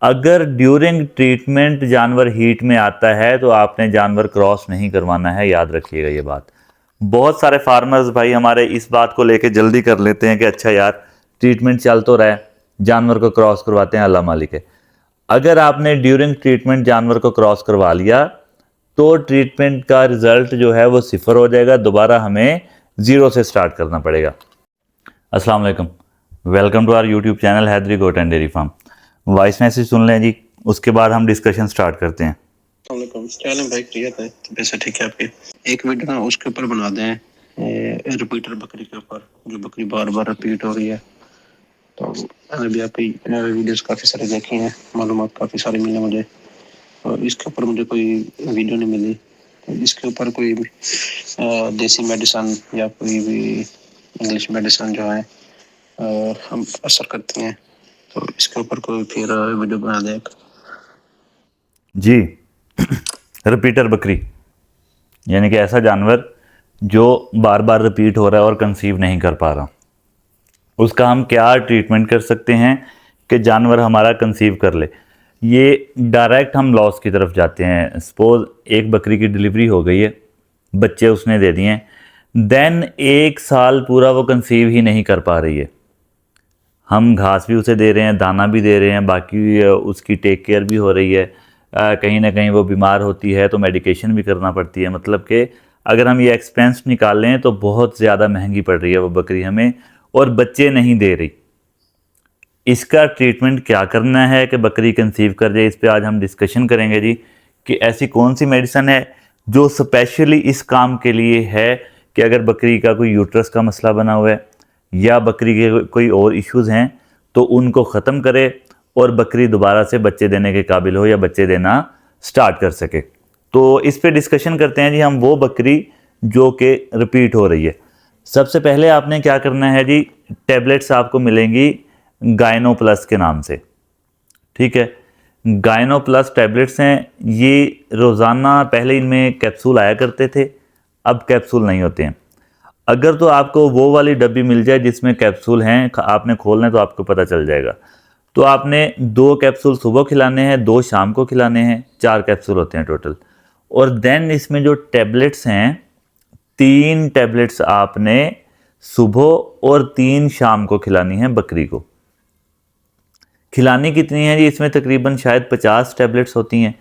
अगर during treatment जानवर heat में आता है तो आपने जानवर क्रॉस नहीं करवाना है, याद रखिएगा ये बात। बहुत सारे फार्मर्स भाई हमारे इस बात को लेके जल्दी कर लेते हैं कि अच्छा यार ट्रीटमेंट चल तो रहा है, जानवर को क्रॉस करवाते हैं, अल्लाह मालिक है। अगर आपने ड्यूरिंग ट्रीटमेंट जानवर को क्रॉस करवा लिया तो ट्रीटमेंट का रिजल्ट जो है वो 0 हो जाएगा, दोबारा हमें 0 से स्टार्ट करना पड़ेगा। अस्सलाम वालेकुम, welcome to our YouTube channel Haidri goat and dairy farm. Voice message सुन लें जी, उसके बाद हम डिस्कशन स्टार्ट करते हैं। चैनल भाई क्लियर है, वैसे ठीक है। आपके एक वीडियो ना उसके ऊपर बना दें रिपीटर बकरी के ऊपर, जो बकरी बार बार रिपीट हो रही है। तो मैंने भी आपकी वीडियोस काफ़ी सारी देखी हैं, मालूमात काफ़ी सारी मिली मुझे, और इसके ऊपर मुझे कोई वीडियो नहीं मिली। तो इसके ऊपर कोई देसी मेडिसिन या कोई भी इंग्लिश मेडिसिन जो है हम असर करती हैं, तो इसके ऊपर कोई फिर वीडियो बना दें जी। रिपीटर बकरी यानी कि ऐसा जानवर जो बार बार रिपीट हो रहा है और कंसीव नहीं कर पा रहा, उसका हम क्या ट्रीटमेंट कर सकते हैं कि जानवर हमारा कंसीव कर ले। ये डायरेक्ट हम लॉस की तरफ जाते हैं। सपोज एक बकरी की डिलीवरी हो गई है, बच्चे उसने दे दिए, देन 1 साल पूरा वो कंसीव ही नहीं कर पा रही है। हम घास भी उसे दे रहे हैं, दाना भी दे रहे हैं, बाकी उसकी टेक केयर भी हो रही है, कहीं ना कहीं वो बीमार होती है तो मेडिकेशन भी करना पड़ती है। मतलब कि अगर हम ये एक्सपेंस निकाल लें तो बहुत ज़्यादा महंगी पड़ रही है वो बकरी हमें, और बच्चे नहीं दे रही। इसका ट्रीटमेंट क्या करना है कि बकरी कंसीव कर जाए, इस पे आज हम डिस्कशन करेंगे जी, कि ऐसी कौन सी मेडिसिन है जो स्पेशली इस काम के लिए है कि अगर बकरी का कोई यूट्रस का मसला बना हुआ है या बकरी के कोई और इश्यूज़ हैं तो उनको ख़त्म करे और बकरी दोबारा से बच्चे देने के काबिल हो या बच्चे देना स्टार्ट कर सके। तो इस पे डिस्कशन करते हैं जी हम, वो बकरी जो कि रिपीट हो रही है। सबसे पहले आपने क्या करना है जी, टैबलेट्स आपको मिलेंगी गायनो प्लस के नाम से, ठीक है। गायनो प्लस टैबलेट्स हैं ये, रोज़ाना पहले इनमें कैप्सूल आया करते थे, अब कैप्सूल नहीं होते हैं। अगर तो आपको वो वाली डब्बी मिल जाए जिसमें कैप्सूल हैं, आपने खोलना है तो आपको पता चल जाएगा। तो आपने 2 कैप्सूल सुबह खिलाने हैं, 2 शाम को खिलाने हैं, 4 कैप्सूल होते हैं टोटल। और देन इसमें जो टैबलेट्स हैं, 3 टैबलेट्स आपने सुबह और 3 शाम को खिलानी है बकरी को। खिलानी कितनी है जी, इसमें तकरीबन शायद 50 टैबलेट्स होती हैं,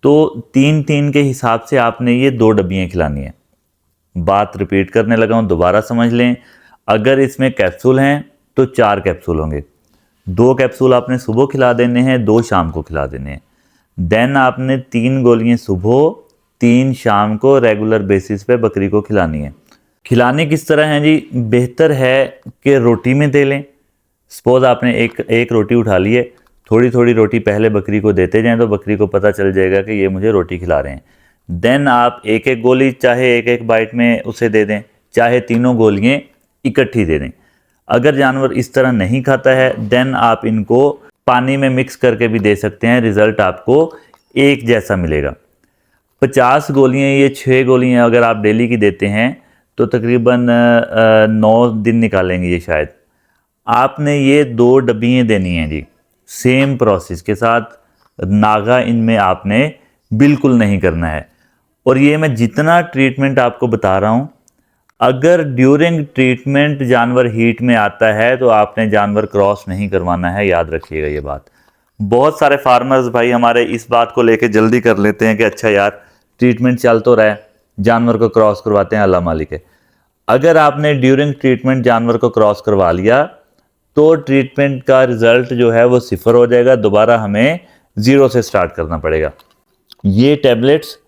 तो 3-3 के हिसाब से आपने ये 2 डब्बियाँ खिलानी है। बात रिपीट करने लगा हूँ, दोबारा समझ लें। अगर इसमें कैप्सूल हैं तो 4 कैप्सूल होंगे, 2 कैप्सूल आपने सुबह खिला देने हैं, 2 शाम को खिला देने हैं। देन आपने 3 गोलियां सुबह, 3 शाम को रेगुलर बेसिस पे बकरी को खिलानी है। खिलानी किस तरह है जी, बेहतर है कि रोटी में दे लें। सपोज आपने एक रोटी उठा ली है, थोड़ी थोड़ी रोटी पहले बकरी को देते जाएं तो बकरी को पता चल जाएगा कि ये मुझे रोटी खिला रहे हैं। देन आप एक एक गोली चाहे एक एक बाइट में उसे दे दें, चाहे तीनों गोलियां इकट्ठी दे दें। अगर जानवर इस तरह नहीं खाता है देन आप इनको पानी में मिक्स करके भी दे सकते हैं, रिज़ल्ट आपको एक जैसा मिलेगा। 50 गोलियां, ये 6 गोलियां अगर आप डेली की देते हैं तो तकरीबन 9 दिन निकालेंगे ये शायद। आपने ये 2 डब्बियाँ देनी हैं जी, सेम प्रोसेस के साथ। नागा इनमें आपने बिल्कुल नहीं करना है। और ये मैं जितना ट्रीटमेंट आपको बता रहा हूँ, अगर ड्यूरिंग ट्रीटमेंट जानवर हीट में आता है तो आपने जानवर क्रॉस नहीं करवाना है, याद रखिएगा ये बात। बहुत सारे फार्मर्स भाई हमारे इस बात को लेके जल्दी कर लेते हैं कि अच्छा यार ट्रीटमेंट चल तो रहा है, जानवर को क्रॉस करवाते हैं, अल्लाह मालिक है। अगर आपने ड्यूरिंग ट्रीटमेंट जानवर को क्रॉस करवा लिया तो ट्रीटमेंट का रिजल्ट जो है वो 0 हो जाएगा, दोबारा हमें 0 से स्टार्ट करना पड़ेगा। ये टैबलेट्स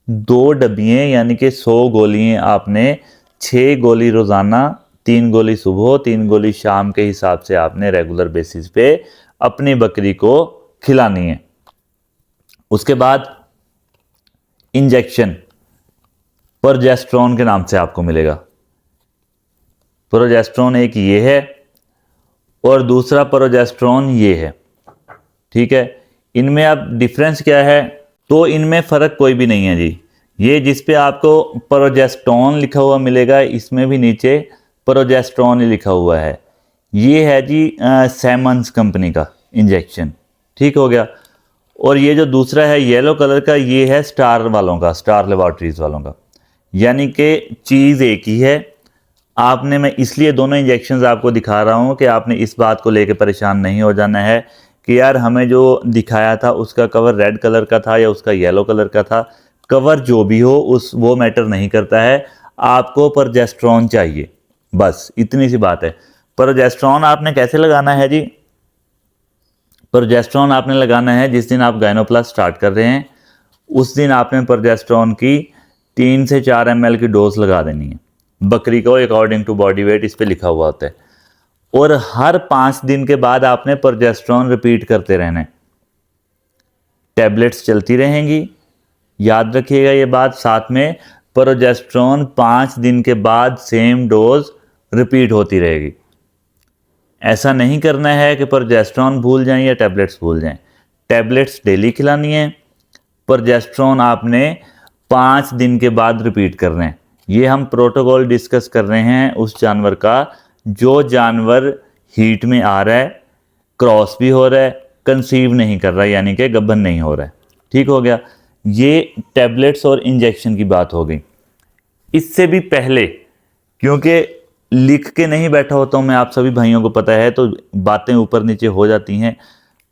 2 डब्बियाँ यानी कि 100 गोलियाँ आपने 6 गोली रोज़ाना, 3 गोली सुबह, 3 गोली शाम के हिसाब से आपने रेगुलर बेसिस पे अपनी बकरी को खिलानी है। उसके बाद इंजेक्शन प्रोजेस्टेरोन के नाम से आपको मिलेगा। प्रोजेस्टेरोन एक ये है और दूसरा प्रोजेस्टेरोन ये है, ठीक है। इनमें अब डिफरेंस क्या है, तो इनमें फ़र्क कोई भी नहीं है जी। ये जिस पे आपको प्रोजेस्टेरोन लिखा हुआ मिलेगा, इसमें भी नीचे प्रोजेस्टेरोन ही लिखा हुआ है। ये है जी सैमन्स कंपनी का इंजेक्शन, ठीक हो गया। और ये जो दूसरा है येलो कलर का, ये है स्टार वालों का, स्टार लेबॉर्ट्रीज वालों का, यानी कि चीज़ एक ही है। आपने, मैं इसलिए दोनों इंजेक्शंस आपको दिखा रहा हूँ कि आपने इस बात को लेकर परेशान नहीं हो जाना है कि यार हमें जो दिखाया था उसका कवर रेड कलर का था या उसका येलो कलर का था। कवर जो भी हो वो मैटर नहीं करता है, आपको प्रोजेस्टेरॉन चाहिए, बस इतनी सी बात है। प्रोजेस्टेरॉन आपने कैसे लगाना है जी? प्रोजेस्टेरॉन आपने लगाना है जिस दिन आप गायनोप्लास्ट स्टार्ट कर रहे हैं, उस दिन आपने प्रोजेस्टेरॉन की 3 से 4 ml की डोज लगा देनी है बकरी को, अकॉर्डिंग टू बॉडी वेट इस पे लिखा हुआ होता है। और हर 5 दिन के बाद आपने प्रोजेस्टेरॉन रिपीट करते रहना है। टैबलेट्स चलती रहेंगी, याद रखिएगा ये बात। साथ में प्रोजेस्टेरॉन 5 दिन के बाद सेम डोज रिपीट होती रहेगी। ऐसा नहीं करना है कि प्रोजेस्टेरॉन भूल जाएं या टैबलेट्स भूल जाएं। टैबलेट्स डेली खिलानी है, प्रोजेस्टेरॉन आपने 5 दिन के बाद रिपीट कर रहे हैं। ये हम प्रोटोकॉल डिस्कस कर रहे हैं उस जानवर का जो जानवर हीट में आ रहा है, क्रॉस भी हो रहा है, कंसीव नहीं कर रहा है, यानी कि गब्बन नहीं हो रहा है। ठीक हो गया। ये टैबलेट्स और इंजेक्शन की बात हो गई। इससे भी पहले, क्योंकि लिख के नहीं बैठा होता हूँ मैं, आप सभी भाइयों को पता है, तो बातें ऊपर नीचे हो जाती हैं।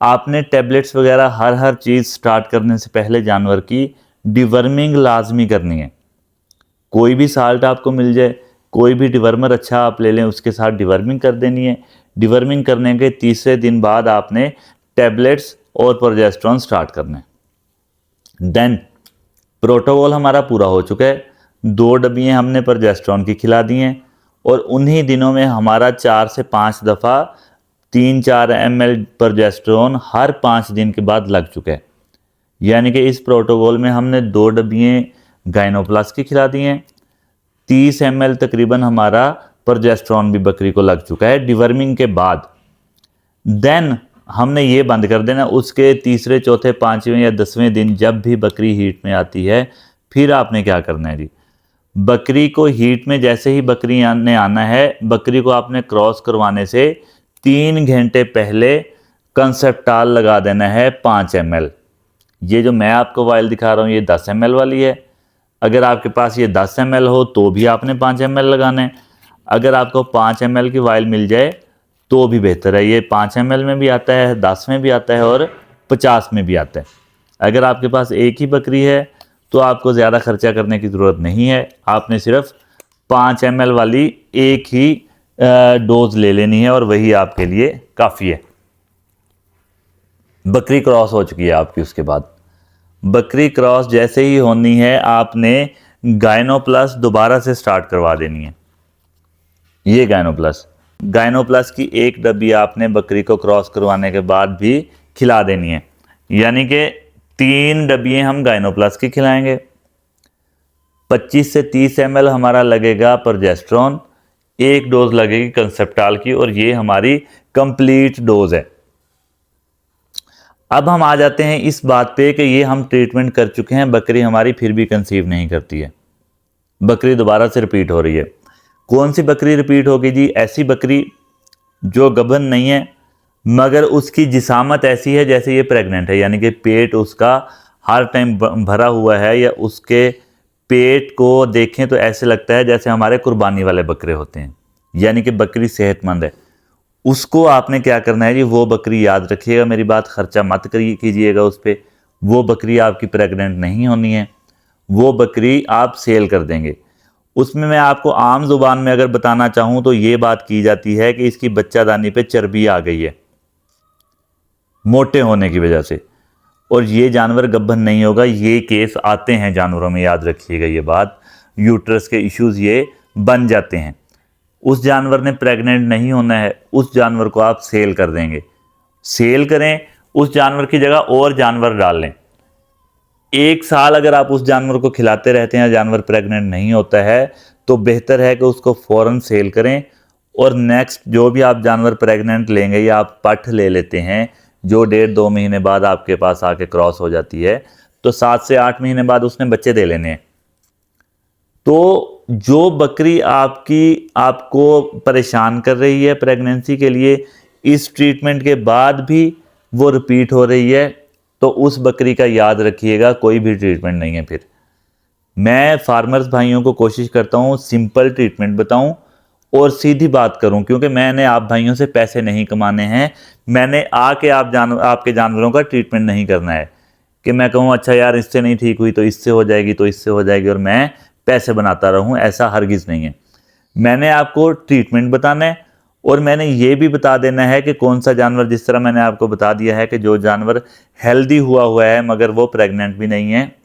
आपने टैबलेट्स वगैरह हर चीज़ स्टार्ट करने से पहले जानवर की डिवर्मिंग लाजमी करनी है। कोई भी साल्ट आपको मिल जाए, कोई भी डिवर्मर अच्छा आप ले लें, उसके साथ डिवर्मिंग कर देनी है। डिवर्मिंग करने के तीसरे दिन बाद आपने टैबलेट्स और प्रोजेस्टेरॉन स्टार्ट करना है। देन प्रोटोकॉल हमारा पूरा हो चुका है। 2 डब्बियाँ हमने प्रोजेस्टेरॉन की खिला दी हैं और उन्हीं दिनों में हमारा 4 से 5 दफ़ा 3-4 ml प्रोजेस्टेरॉन हर 5 दिन के बाद लग चुका है। यानी कि इस प्रोटोकॉल में हमने 2 डब्बियाँ गायनोप्लास्ट की खिला दी हैं। 30 ml तकरीबन हमारा प्रोजेस्टेरॉन भी बकरी को लग चुका है डिवर्मिंग के बाद। देन हमने ये बंद कर देना। उसके तीसरे, चौथे, 5वें या 10वें दिन जब भी बकरी हीट में आती है, फिर आपने क्या करना है जी? बकरी को हीट में जैसे ही बकरी ने आना है, बकरी को आपने क्रॉस करवाने से 3 घंटे पहले कंसेप्टाल लगा देना है 5 ml। ये जो मैं आपको वाइल दिखा रहा हूँ ये 10 ml वाली है। अगर आपके पास ये 10 ml हो तो भी आपने 5 ml लगाना है। अगर आपको 5 ml की वाइल मिल जाए तो भी बेहतर है। ये 5 ml में भी आता है, 10 में भी आता है और 50 में भी आता है। अगर आपके पास एक ही बकरी है तो आपको ज़्यादा खर्चा करने की ज़रूरत नहीं है। आपने सिर्फ 5 ml वाली एक ही डोज ले लेनी है और वही आपके लिए काफ़ी है। बकरी क्रॉस हो चुकी है आपकी, उसके बाद बकरी क्रॉस जैसे ही होनी है आपने गायनोप्लस दोबारा से स्टार्ट करवा देनी है। ये गायनोप्लस की 1 डब्बी आपने बकरी को क्रॉस करवाने के बाद भी खिला देनी है। यानी कि 3 डब्बियाँ हम गायनोप्लस की खिलाएंगे। 25 से 30 ml हमारा लगेगा प्रोजेस्टेरॉन, 1 डोज लगेगी कंसेप्टाल की, और ये हमारी कंप्लीट डोज है। अब हम आ जाते हैं इस बात पे कि ये हम ट्रीटमेंट कर चुके हैं, बकरी हमारी फिर भी कंसीव नहीं करती है, बकरी दोबारा से रिपीट हो रही है। कौन सी बकरी रिपीट होगी जी? ऐसी बकरी जो गबन नहीं है मगर उसकी जिसामत ऐसी है जैसे ये प्रेग्नेंट है, यानी कि पेट उसका हर टाइम भरा हुआ है, या उसके पेट को देखें तो ऐसे लगता है जैसे हमारे कुर्बानी वाले बकरे होते हैं, यानी कि बकरी सेहतमंद है। उसको आपने क्या करना है जी? वो बकरी, याद रखिएगा मेरी बात, खर्चा मत कीजिएगा उस पर। वो बकरी आपकी प्रेग्नेंट नहीं होनी है, वो बकरी आप सेल कर देंगे। उसमें मैं आपको आम जुबान में अगर बताना चाहूँ तो ये बात की जाती है कि इसकी बच्चादानी पे चर्बी आ गई है मोटे होने की वजह से, और ये जानवर गब्बन नहीं होगा। ये केस आते हैं जानवरों में, याद रखिएगा ये बात। यूट्रस के इश्यूज ये बन जाते हैं। उस जानवर ने प्रेग्नेंट नहीं होना है, उस जानवर को आप सेल कर देंगे। सेल करें, उस जानवर की जगह और जानवर डाल लें। 1 साल अगर आप उस जानवर को खिलाते रहते हैं, जानवर प्रेग्नेंट नहीं होता है, तो बेहतर है कि उसको फ़ौरन सेल करें। और नेक्स्ट जो भी आप जानवर प्रेग्नेंट लेंगे, या आप पठ ले लेते हैं जो 1.5-2 महीने बाद आपके पास आके क्रॉस हो जाती है, तो 7 से 8 महीने बाद उसने बच्चे दे लेने हैं। तो जो बकरी आपको परेशान कर रही है प्रेगनेंसी के लिए, इस ट्रीटमेंट के बाद भी वो रिपीट हो रही है तो उस बकरी का याद रखिएगा, कोई भी ट्रीटमेंट नहीं है। फिर मैं फार्मर्स भाइयों को कोशिश करता हूँ सिंपल ट्रीटमेंट बताऊँ और सीधी बात करूँ, क्योंकि मैंने आप भाइयों से पैसे नहीं कमाने हैं। मैंने आके आपके जानवरों का ट्रीटमेंट नहीं करना है कि मैं कहूँ अच्छा यार इससे नहीं ठीक हुई तो इससे हो जाएगी, तो इससे हो जाएगी और मैं पैसे बनाता रहूँ, ऐसा हरगिज़ नहीं है। मैंने आपको ट्रीटमेंट बताना है और मैंने ये भी बता देना है कि कौन सा जानवर, जिस तरह मैंने आपको बता दिया है कि जो जानवर हेल्दी हुआ है मगर वो प्रेग्नेंट भी नहीं है,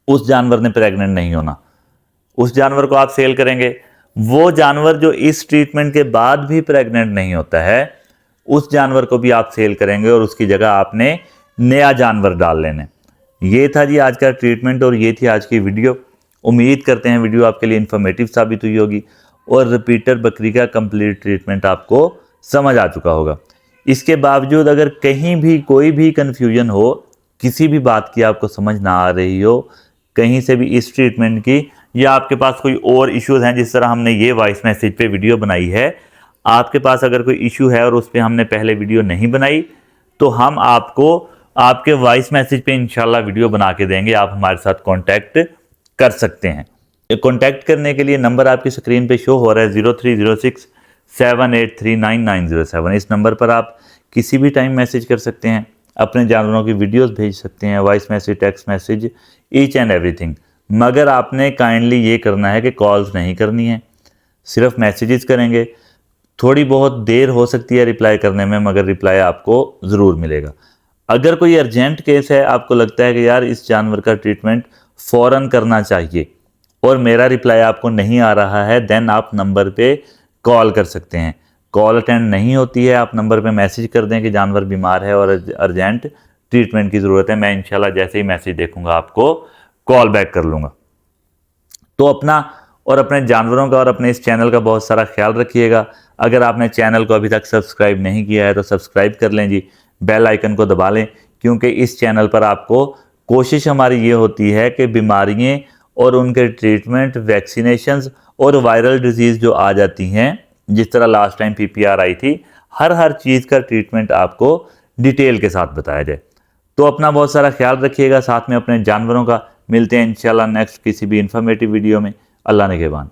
उस जानवर ने प्रेग्नेंट नहीं होना, उस जानवर को आप सेल करेंगे। वो जानवर जो इस ट्रीटमेंट के बाद भी प्रेग्नेंट नहीं होता है, उस जानवर को भी आप सेल करेंगे और उसकी जगह आपने नया जानवर डाल लेना। ये था जी आज का ट्रीटमेंट और ये थी आज की वीडियो। उम्मीद करते हैं वीडियो आपके लिए इन्फॉर्मेटिव साबित हुई होगी और रिपीटर बकरी का कंप्लीट ट्रीटमेंट आपको समझ आ चुका होगा। इसके बावजूद अगर कहीं भी कोई भी कन्फ्यूजन हो, किसी भी बात की आपको समझ ना आ रही हो, कहीं से भी इस ट्रीटमेंट की, या आपके पास कोई और इश्यूज हैं, जिस तरह हमने ये वॉइस मैसेज पे वीडियो बनाई है, आपके पास अगर कोई इशू है और उस पर हमने पहले वीडियो नहीं बनाई, तो हम आपको आपके वॉइस मैसेज पे इंशाल्लाह वीडियो बना के देंगे। आप हमारे साथ कांटेक्ट कर सकते हैं। कांटेक्ट करने के लिए नंबर आपकी स्क्रीन पे शो हो रहा है 030678399907। इस नंबर पर आप किसी भी टाइम मैसेज कर सकते हैं, अपने जानवरों की वीडियोस भेज सकते हैं, voice message, text message, each and everything. मगर आपने काइंडली ये करना है कि कॉल्स नहीं करनी है, सिर्फ मैसेजेस करेंगे। थोड़ी बहुत देर हो सकती है रिप्लाई करने में, मगर रिप्लाई आपको ज़रूर मिलेगा। अगर कोई अर्जेंट केस है, आपको लगता है कि यार इस जानवर का ट्रीटमेंट फ़ौरन करना चाहिए और मेरा रिप्लाई आपको नहीं आ रहा है, देन आप नंबर पे कॉल कर सकते हैं। कॉल अटेंड नहीं होती है, आप नंबर पे मैसेज कर दें कि जानवर बीमार है और अर्जेंट ट्रीटमेंट की ज़रूरत है। मैं इंशाल्लाह जैसे ही मैसेज देखूंगा आपको कॉल बैक कर लूँगा। तो अपना और अपने जानवरों का और अपने इस चैनल का बहुत सारा ख्याल रखिएगा। अगर आपने चैनल को अभी तक सब्सक्राइब नहीं किया है तो सब्सक्राइब कर लें जी, बेल आइकन को दबा लें, क्योंकि इस चैनल पर आपको कोशिश हमारी ये होती है कि बीमारियाँ और उनके ट्रीटमेंट, वैक्सीनेशंस और वायरल डिजीज़ जो आ जाती हैं, जिस तरह लास्ट टाइम PPR आई थी, हर चीज़ का ट्रीटमेंट आपको डिटेल के साथ बताया जाए। तो अपना बहुत सारा ख्याल रखिएगा, साथ में अपने जानवरों का। मिलते हैं इंशाल्लाह नेक्स्ट किसी भी इंफॉर्मेटिव वीडियो में। अल्लाह निगहबान।